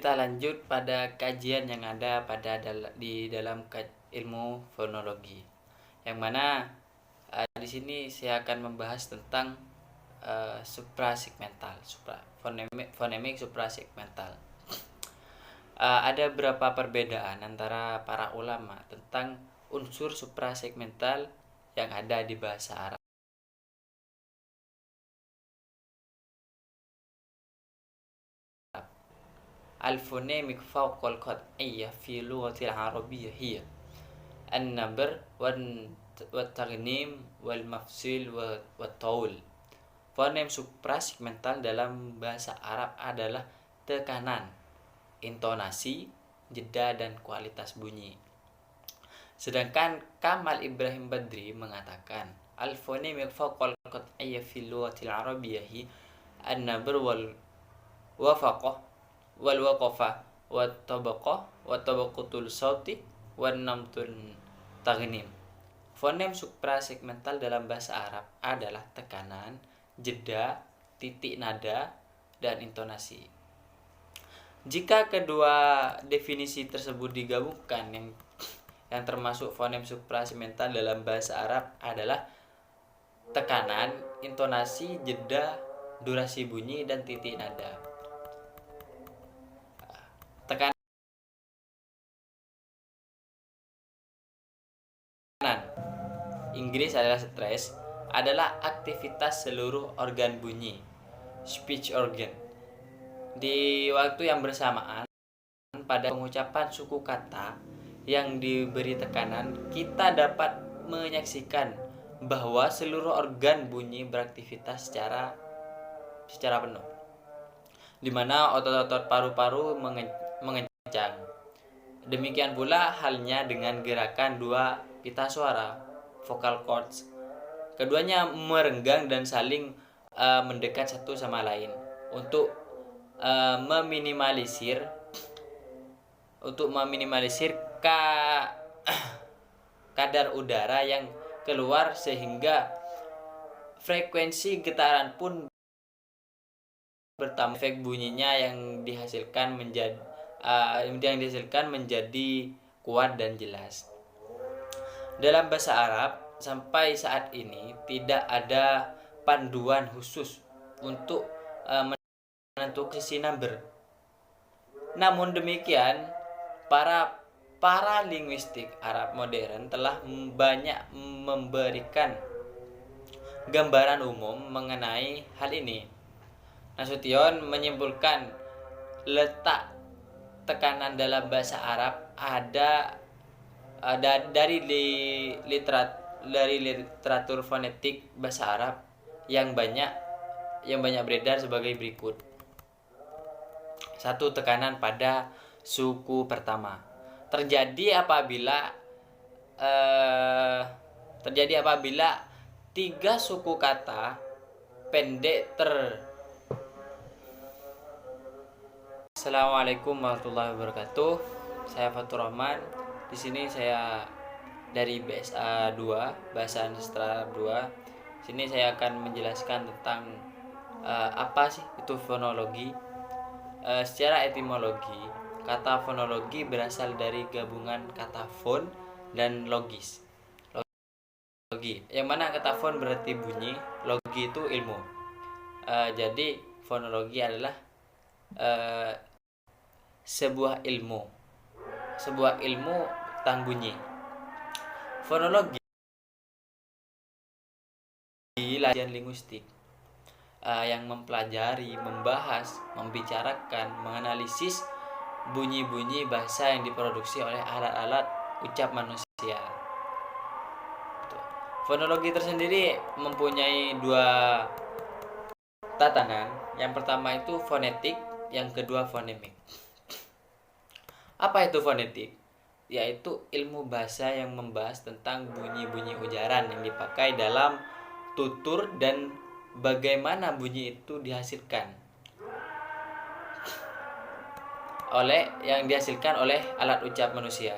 kita lanjut pada kajian yang ada di dalam ilmu fonologi. Yang mana di sini saya akan membahas tentang suprasegmental, fonemik suprasegmental. Ada beberapa perbedaan antara para ulama tentang unsur suprasegmental yang ada di bahasa Arab. Al-phonemic fawqal qat'iyyah fi lughatil arabiyyah hiya an-nabr wat-taghnim wal-mafsil wat-taul. Fonem suprasegmental dalam bahasa Arab adalah tekanan, intonasi, jeda, dan kualitas bunyi. Sedangkan Kamal Ibrahim Badri mengatakan al-phonemic fawqal qat'iyyah fi lughatil arabiyyah an-nabr wal wafaqah wal waqafah wat tabaqah wat tabaqatul sauti wan namtun taghnim. Fonem suprasegmental dalam bahasa Arab adalah tekanan, jeda, titik nada, dan intonasi. Jika kedua definisi tersebut digabungkan, yang termasuk fonem suprasegmental dalam bahasa Arab adalah tekanan, intonasi, jeda, durasi bunyi, dan titik nada. Tekanan Inggris adalah stress, adalah aktivitas seluruh organ bunyi, speech organ. Di waktu yang bersamaan pada pengucapan suku kata yang diberi tekanan, kita dapat menyaksikan bahwa seluruh organ bunyi beraktivitas secara penuh, di mana otot-otot paru-paru mengencang. Demikian pula halnya dengan gerakan dua pita suara, vocal cords. Keduanya merenggang dan saling mendekat satu sama lain untuk meminimalisir kadar udara yang keluar, sehingga frekuensi getaran pun bertambah. Efek bunyinya yang dihasilkan menjadi kuat dan jelas. Dalam bahasa Arab sampai saat ini tidak ada panduan khusus untuk menentukan sisi number. Namun demikian, para linguistik Arab modern telah banyak memberikan gambaran umum mengenai hal ini. Nasution menyimpulkan letak tekanan dalam bahasa Arab ada dari literatur fonetik bahasa Arab yang banyak beredar sebagai berikut. 1. Tekanan pada suku pertama terjadi apabila tiga suku kata pendek Assalamualaikum warahmatullahi wabarakatuh. Saya Fatur Rahman. Di sini saya dari BSA 2, Bahasa Sastra 2. Sini saya akan menjelaskan tentang apa sih itu fonologi. Secara etimologi, kata fonologi berasal dari gabungan kata fon dan logis. Yang mana kata fon berarti bunyi, logi itu ilmu. Jadi fonologi adalah sebuah ilmu tentang bunyi. Fonologi latihan linguistik yang mempelajari, membahas, membicarakan, menganalisis bunyi-bunyi bahasa yang diproduksi oleh alat-alat ucap manusia. Fonologi tersendiri mempunyai dua tatanan. Yang pertama itu fonetik, yang kedua fonemik. Apa itu fonetik? Yaitu ilmu bahasa yang membahas tentang bunyi-bunyi ujaran yang dipakai dalam tutur dan bagaimana bunyi itu dihasilkan oleh alat ucap manusia.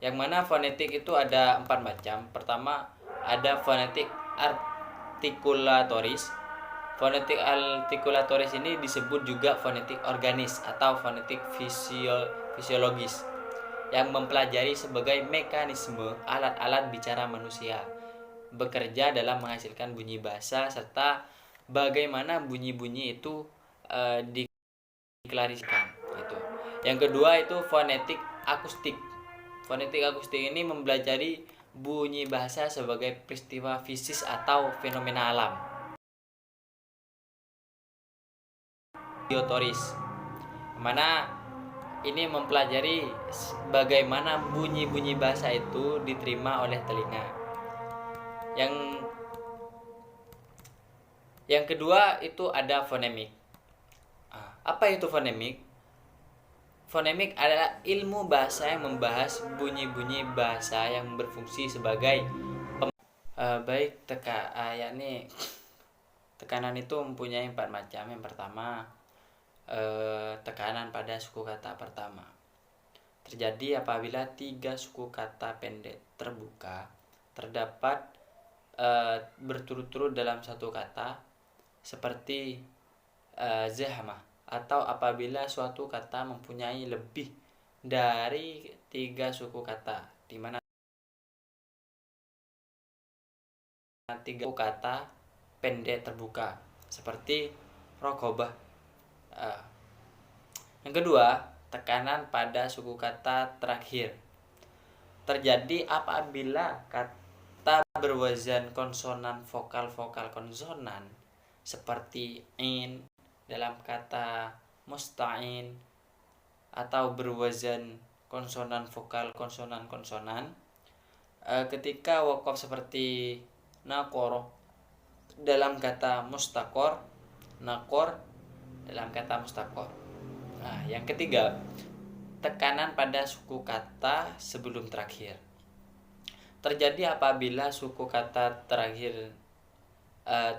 Yang mana fonetik itu ada 4 macam. Pertama ada fonetik artikulatoris, Fonetik artikulatoris ini disebut juga fonetik organis atau fonetik fisiologis yang mempelajari sebagai mekanisme alat-alat bicara manusia bekerja dalam menghasilkan bunyi bahasa serta bagaimana bunyi-bunyi itu diklarisikan gitu. Yang kedua itu fonetik akustik. Fonetik akustik ini mempelajari bunyi bahasa sebagai peristiwa fisik atau fenomena alam. Auditoris, mana ini mempelajari bagaimana bunyi-bunyi bahasa itu diterima oleh telinga. Yang kedua itu ada fonemik. Apa itu fonemik? Fonemik adalah ilmu bahasa yang membahas bunyi-bunyi bahasa yang berfungsi sebagai yakni tekanan itu mempunyai 4 macam. Yang pertama, tekanan pada suku kata pertama. Terjadi apabila 3 suku kata pendek terbuka terdapat berturut-turut dalam satu kata, seperti zahmah, atau apabila suatu kata mempunyai lebih dari 3 suku kata, di mana 3 suku kata pendek terbuka, seperti rokobah. Yang kedua, tekanan pada suku kata terakhir. Terjadi apabila kata berwazan konsonan vokal konsonan seperti in dalam kata musta'in, atau berwazan konsonan vokal konsonan ketika wakof seperti nakor dalam kata mustakor, nakor dalam kata mustakor. Yang ketiga, tekanan pada suku kata sebelum terakhir. Terjadi apabila suku kata terakhir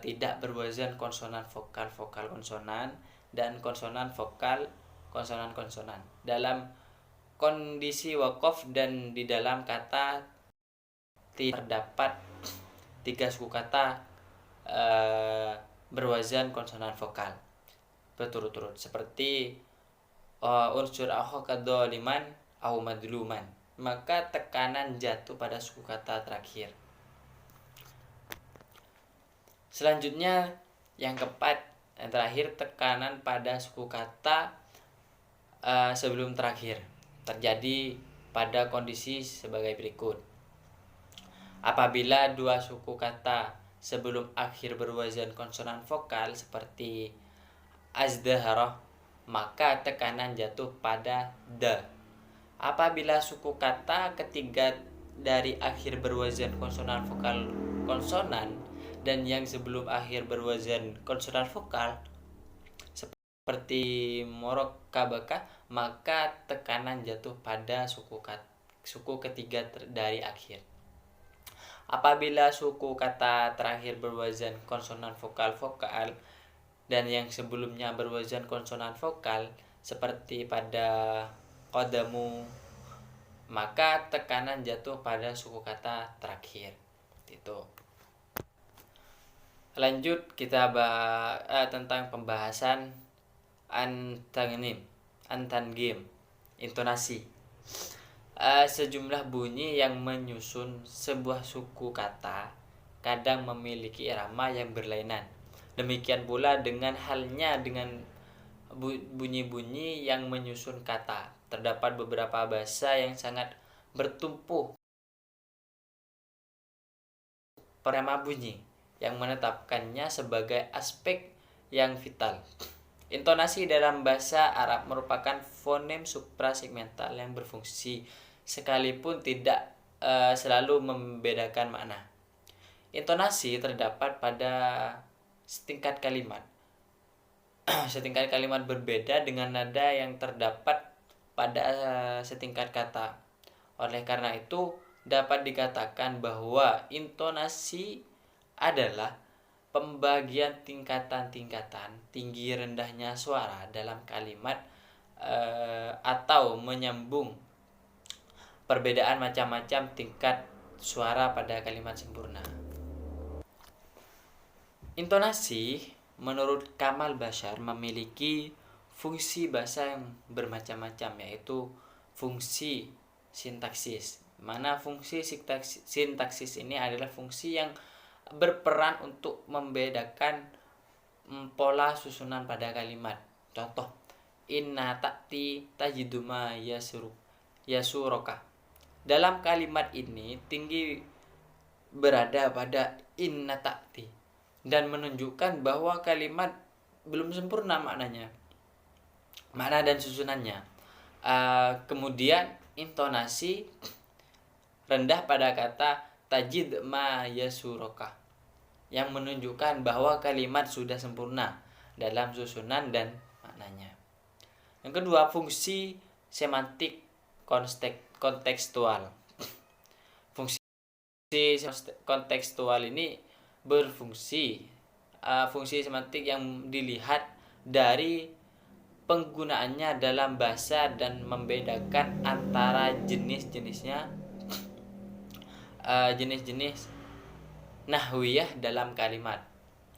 tidak berwazan konsonan vokal konsonan dan konsonan vokal konsonan dalam kondisi wakof, dan di dalam kata terdapat 3 suku kata berwazan konsonan vokal berturut-turut, seperti unsur akhaka dzaliman au madluman, maka tekanan jatuh pada suku kata terakhir. Selanjutnya yang keempat, yang terakhir, tekanan pada suku kata sebelum terakhir. Terjadi pada kondisi sebagai berikut. Apabila 2 suku kata sebelum akhir berwazan konsonan vokal seperti azdahara, maka tekanan jatuh pada da. Apabila suku kata ketiga dari akhir berwazan konsonan vokal konsonan dan yang sebelum akhir berwazan konsonan vokal seperti morokabaka, maka tekanan jatuh pada suku ketiga dari akhir. Apabila suku kata terakhir berwazan konsonan vokal dan yang sebelumnya berwazan konsonan vokal seperti pada qadamu, maka tekanan jatuh pada suku kata terakhir. Itu. Lanjut kita tentang pembahasan antangim, intonasi. Sejumlah bunyi yang menyusun sebuah suku kata kadang memiliki irama yang berlainan. Demikian pula dengan halnya dengan bunyi-bunyi yang menyusun kata. Terdapat beberapa bahasa yang sangat bertumpu irama bunyi yang menetapkannya sebagai aspek yang vital. Intonasi dalam bahasa Arab merupakan fonem suprasegmental yang berfungsi sekalipun tidak selalu membedakan makna. Intonasi terdapat pada setingkat kalimat. Setingkat kalimat berbeda dengan nada yang terdapat pada setingkat kata. Oleh karena itu, dapat dikatakan bahwa intonasi adalah pembagian tingkatan-tingkatan tinggi rendahnya suara dalam kalimat atau menyambung perbedaan macam-macam tingkat suara pada kalimat sempurna. Intonasi menurut Kamal Bashar memiliki fungsi bahasa yang bermacam-macam, yaitu fungsi sintaksis. Mana fungsi sintaksis ini adalah fungsi yang berperan untuk membedakan pola susunan pada kalimat. Contoh, inna ta'ti tajiduma yasuroka. Dalam kalimat ini tinggi berada pada inna ta'ti dan menunjukkan bahwa kalimat belum sempurna makna dan susunannya. Kemudian intonasi rendah pada kata tajid ma yasuroka yang menunjukkan bahwa kalimat sudah sempurna dalam susunan dan maknanya. Yang kedua, fungsi semantik kontekstual. Fungsi kontekstual ini berfungsi fungsi semantik yang dilihat dari penggunaannya dalam bahasa dan membedakan antara jenis nahwiyah dalam kalimat.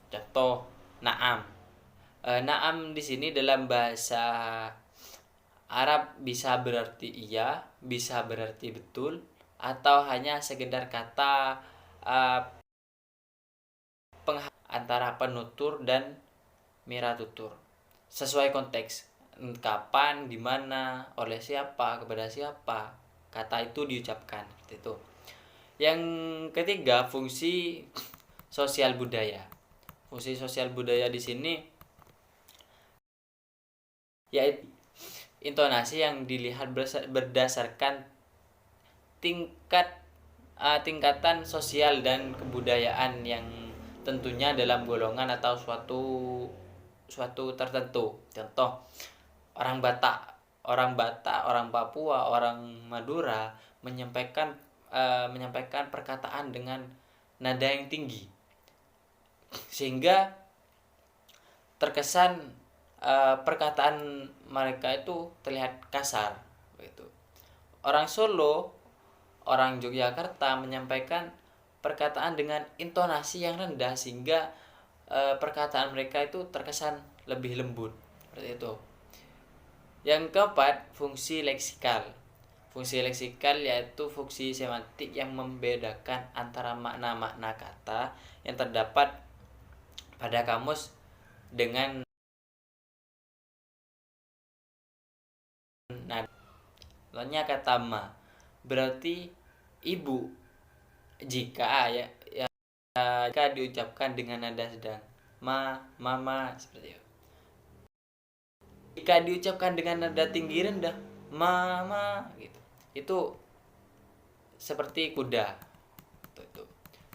Contoh, na'am. Na'am di sini dalam bahasa Arab bisa berarti iya, bisa berarti betul, atau hanya sekedar kata antara penutur dan miratutur sesuai konteks, kapan, di mana, oleh siapa, kepada siapa kata itu diucapkan, seperti itu. Yang ketiga, fungsi sosial budaya. Fungsi sosial budaya di sini yaitu intonasi yang dilihat berdasarkan tingkatan sosial dan kebudayaan yang tentunya dalam golongan atau suatu tertentu. Contoh, orang Batak, orang Papua, orang Madura menyampaikan perkataan dengan nada yang tinggi sehingga terkesan perkataan mereka itu terlihat kasar begitu. Orang Solo, orang Yogyakarta menyampaikan perkataan dengan intonasi yang rendah sehingga perkataan mereka itu terkesan lebih lembut, seperti itu. Yang keempat, fungsi leksikal. Fungsi leksikal yaitu fungsi semantik yang membedakan antara makna-makna kata yang terdapat pada kamus dengan nada. Contohnya kata ma berarti ibu jika diucapkan dengan nada sedang, mama, seperti itu. Jika diucapkan dengan nada tinggi rendah, mama, gitu. Itu seperti kuda. Itu.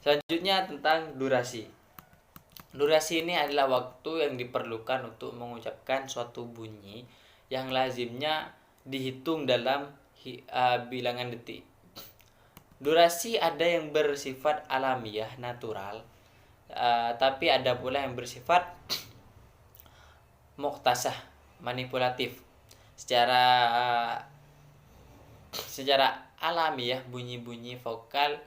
Selanjutnya tentang durasi. Durasi ini adalah waktu yang diperlukan untuk mengucapkan suatu bunyi yang lazimnya dihitung dalam bilangan detik. Durasi ada yang bersifat alamiah, natural, tapi ada pula yang bersifat muktasah, manipulatif. Secara alamiah, bunyi-bunyi vokal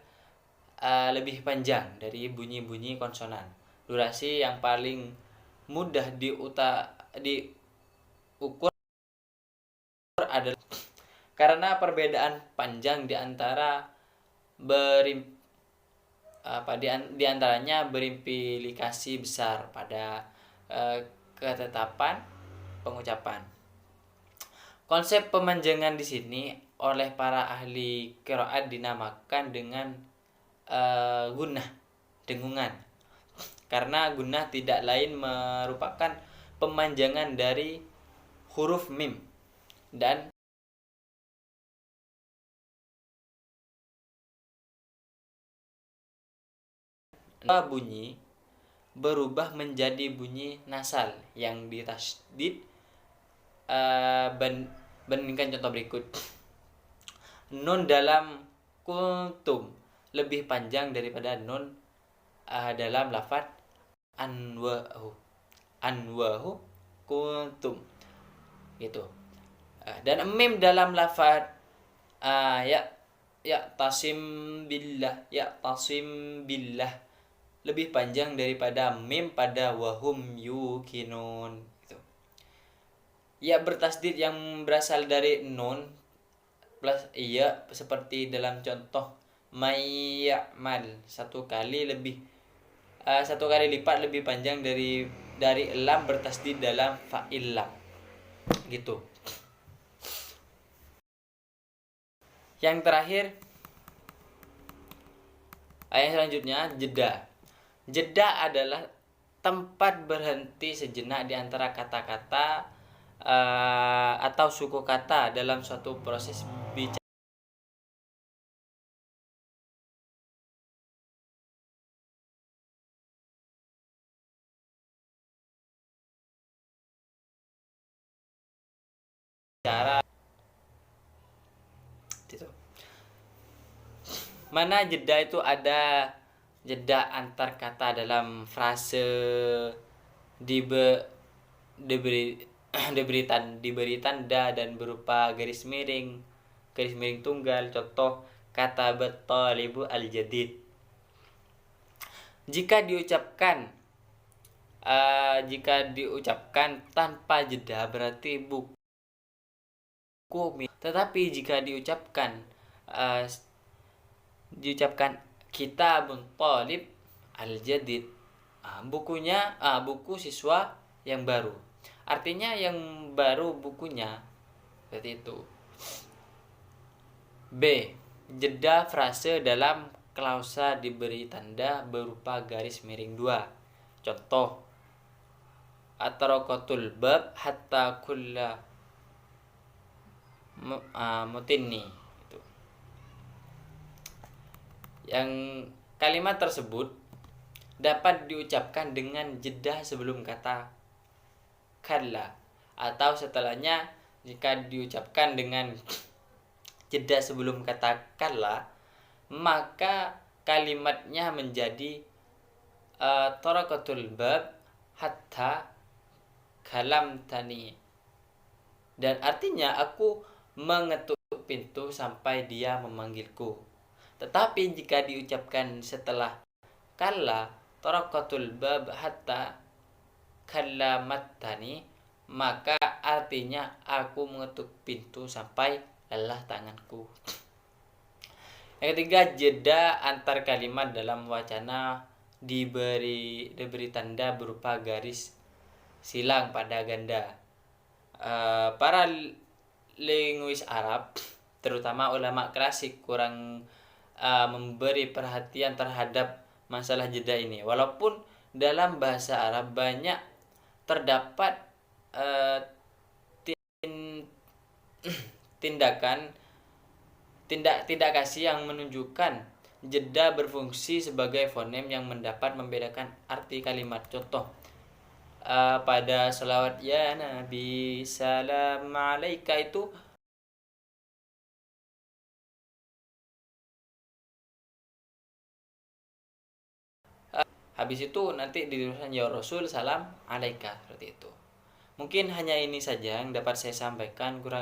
lebih panjang dari bunyi-bunyi konsonan. Durasi yang paling mudah diukur adalah karena perbedaan panjang di antaranya berimplikasi besar pada ketetapan pengucapan. Konsep pemanjangan di sini oleh para ahli qiraat dinamakan dengan gunnah, dengungan. Karena gunnah tidak lain merupakan pemanjangan dari huruf mim dan bunyi berubah menjadi bunyi nasal yang ditasdid. Bandingkan contoh berikut. Nun dalam kuntum lebih panjang daripada nun dalam lafaz anwahu kuntum, gitu. Dan mim dalam lafaz ya tasim billah lebih panjang daripada mim pada wahum yukinun. Gitu. Ya bertasdid yang berasal dari nun plus iya seperti dalam contoh mayyamal, satu kali lipat lebih panjang dari lam bertasdid dalam fa'illam gitu. Yang terakhir, ayat selanjutnya jeda. Jeda adalah tempat berhenti sejenak di antara kata-kata atau suku kata dalam suatu proses bicara. Gitu. Mana jeda itu ada jeda antar kata dalam frase diberi diberi tanda dan berupa garis miring tunggal. Contoh kata talibu al-jadid. Jika diucapkan tanpa jeda berarti buku. Tetapi jika diucapkan kitabun talib al-jadid, buku siswa yang baru. Artinya yang baru bukunya. Seperti itu. B. Jeda frase dalam klausa diberi tanda berupa garis miring 2. Contoh atraqatul bab hatta kulla mutinni. Itu. Yang kalimat tersebut dapat diucapkan dengan jeda sebelum kata kalla atau setelahnya. Jika diucapkan dengan jeda sebelum kata kalla, maka kalimatnya menjadi taraqatul bab hatta kalamtani, dan artinya aku mengetuk pintu sampai dia memanggilku. Tetapi jika diucapkan setelah kalla, taraqatul bab hatta kalamatani, maka artinya aku mengetuk pintu sampai lelah tanganku. Yang ketiga, jeda antar kalimat dalam wacana diberi tanda berupa garis silang pada ganda. Para linguis Arab, terutama ulama klasik, kurang memberi perhatian terhadap masalah jeda ini. Walaupun dalam bahasa Arab banyak terdapat tindak kasih yang menunjukkan jeda berfungsi sebagai fonem yang dapat membedakan arti kalimat. Contoh pada selawat ya Nabi salam alaika itu habis itu nanti dituliskan ya Rasul salam alaika, seperti itu. Mungkin hanya ini saja yang dapat saya sampaikan. Kurang